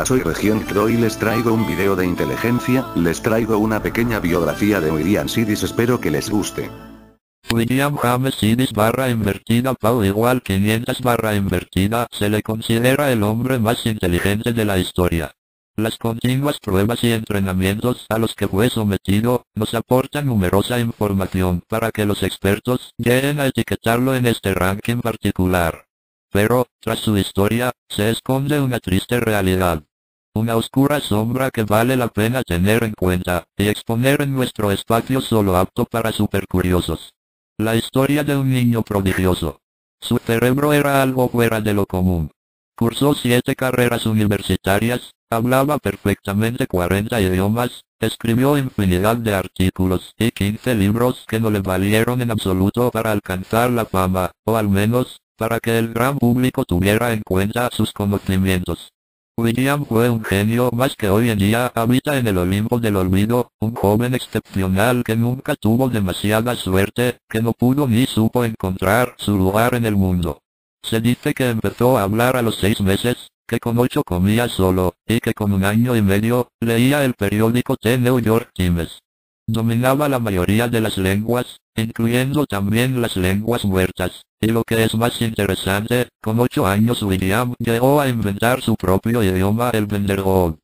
soy Región Crow y les traigo un video de inteligencia, les traigo una pequeña biografía de William Sidis, espero que les guste. William James Sidis barra invertida Pau igual 500 barra invertida se le considera el hombre más inteligente de la historia. Las continuas pruebas y entrenamientos a los que fue sometido nos aportan numerosa información para que los expertos lleguen a etiquetarlo en este ranking particular. Pero, tras su historia, se esconde una triste realidad. Una oscura sombra que vale la pena tener en cuenta y exponer en nuestro espacio solo apto para supercuriosos. La historia de un niño prodigioso. Su cerebro era algo fuera de lo común. Cursó 7 carreras universitarias, hablaba perfectamente 40 idiomas, escribió infinidad de artículos y 15 libros que no le valieron en absoluto para alcanzar la fama, o al menos, para que el gran público tuviera en cuenta sus conocimientos. William fue un genio más que hoy en día habita en el Olimpo del olvido, un joven excepcional que nunca tuvo demasiada suerte, que no pudo ni supo encontrar su lugar en el mundo. Se dice que empezó a hablar a los 6 meses, que con 8 comía solo, y que con 1 año y medio, leía el periódico The New York Times. Dominaba la mayoría de las lenguas, incluyendo también las lenguas muertas, y lo que es más interesante, con 8 años William llegó a inventar su propio idioma, el Vendergood.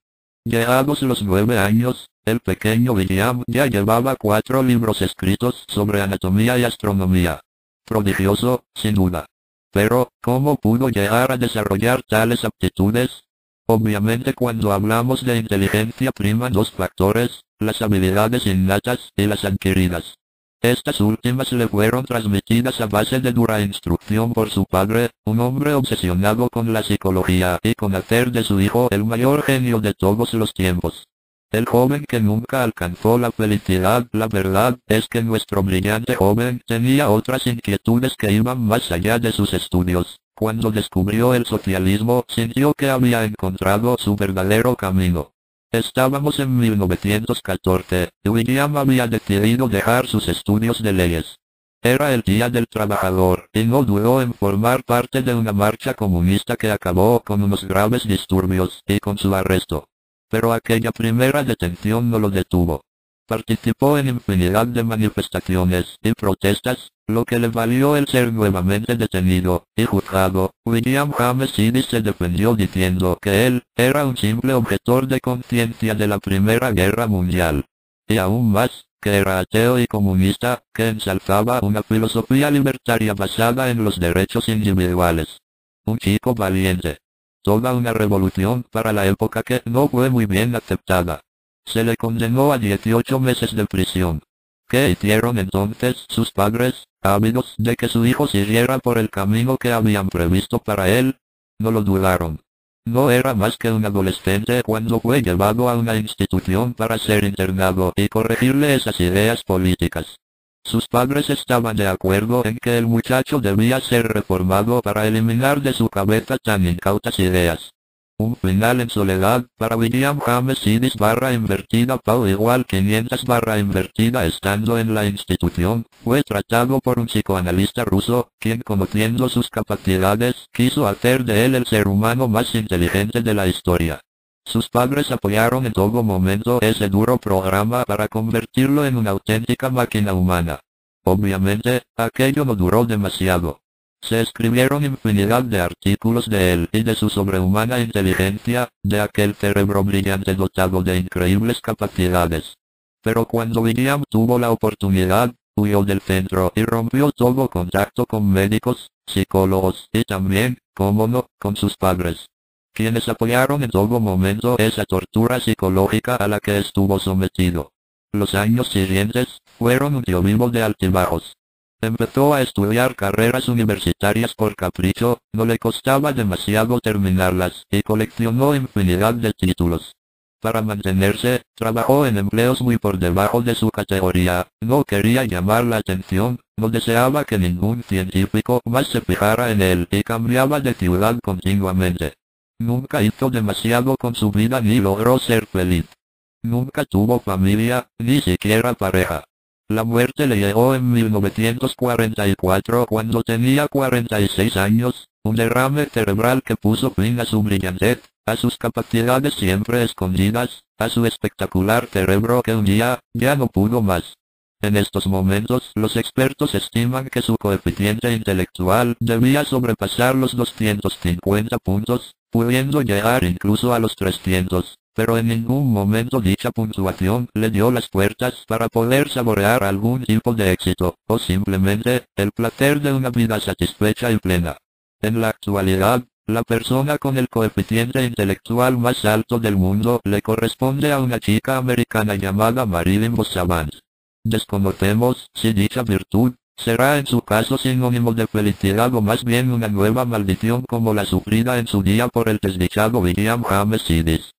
Llegados los 9 años, el pequeño William ya llevaba 4 libros escritos sobre anatomía y astronomía. Prodigioso, sin duda. Pero, ¿cómo pudo llegar a desarrollar tales aptitudes? Obviamente cuando hablamos de inteligencia priman 2 factores, las habilidades innatas y las adquiridas. Estas últimas le fueron transmitidas a base de dura instrucción por su padre, un hombre obsesionado con la psicología y con hacer de su hijo el mayor genio de todos los tiempos. El joven que nunca alcanzó la felicidad, la verdad es que nuestro brillante joven tenía otras inquietudes que iban más allá de sus estudios. Cuando descubrió el socialismo, sintió que había encontrado su verdadero camino. Estábamos en 1914, y William había decidido dejar sus estudios de leyes. Era el Día del Trabajador, y no dudó en formar parte de una marcha comunista que acabó con unos graves disturbios y con su arresto. Pero aquella primera detención no lo detuvo. Participó en infinidad de manifestaciones y protestas, lo que le valió el ser nuevamente detenido y juzgado. William James Sidis se defendió diciendo que él era un simple objetor de conciencia de la Primera Guerra Mundial. Y aún más, que era ateo y comunista, que ensalzaba una filosofía libertaria basada en los derechos individuales. Un chico valiente. Toda una revolución para la época que no fue muy bien aceptada. Se le condenó a 18 meses de prisión. ¿Qué hicieron entonces sus padres, ávidos de que su hijo siguiera por el camino que habían previsto para él? No lo dudaron. No era más que un adolescente cuando fue llevado a una institución para ser internado y corregirle esas ideas políticas. Sus padres estaban de acuerdo en que el muchacho debía ser reformado para eliminar de su cabeza tan incautas ideas. Un final en soledad para William James Sidis barra invertida Pau igual 500 barra invertida estando en la institución, fue tratado por un psicoanalista ruso, quien conociendo sus capacidades, quiso hacer de él el ser humano más inteligente de la historia. Sus padres apoyaron en todo momento ese duro programa para convertirlo en una auténtica máquina humana. Obviamente, aquello no duró demasiado. Se escribieron infinidad de artículos de él y de su sobrehumana inteligencia, de aquel cerebro brillante dotado de increíbles capacidades. Pero cuando William tuvo la oportunidad, huyó del centro y rompió todo contacto con médicos, psicólogos y también, cómo no, con sus padres, quienes apoyaron en todo momento esa tortura psicológica a la que estuvo sometido. Los años siguientes fueron un tío vivo de altibajos. Empezó a estudiar carreras universitarias por capricho, no le costaba demasiado terminarlas, y coleccionó infinidad de títulos. Para mantenerse, trabajó en empleos muy por debajo de su categoría, no quería llamar la atención, no deseaba que ningún científico más se fijara en él y cambiaba de ciudad continuamente. Nunca hizo demasiado con su vida ni logró ser feliz. Nunca tuvo familia, ni siquiera pareja. La muerte le llegó en 1944 cuando tenía 46 años, Un derrame cerebral que puso fin a su brillantez, a sus capacidades siempre escondidas, a su espectacular cerebro que un día, ya no pudo más. En estos momentos, los expertos estiman que su coeficiente intelectual debía sobrepasar los 250 puntos, pudiendo llegar incluso a los 300, pero en ningún momento dicha puntuación le dio las puertas para poder saborear algún tipo de éxito, o simplemente, el placer de una vida satisfecha y plena. En la actualidad, la persona con el coeficiente intelectual más alto del mundo le corresponde a una chica americana llamada Marilyn Bosavant. Desconocemos si dicha virtud será en su caso sinónimo de felicidad o más bien una nueva maldición como la sufrida en su día por el desdichado William James Sidis.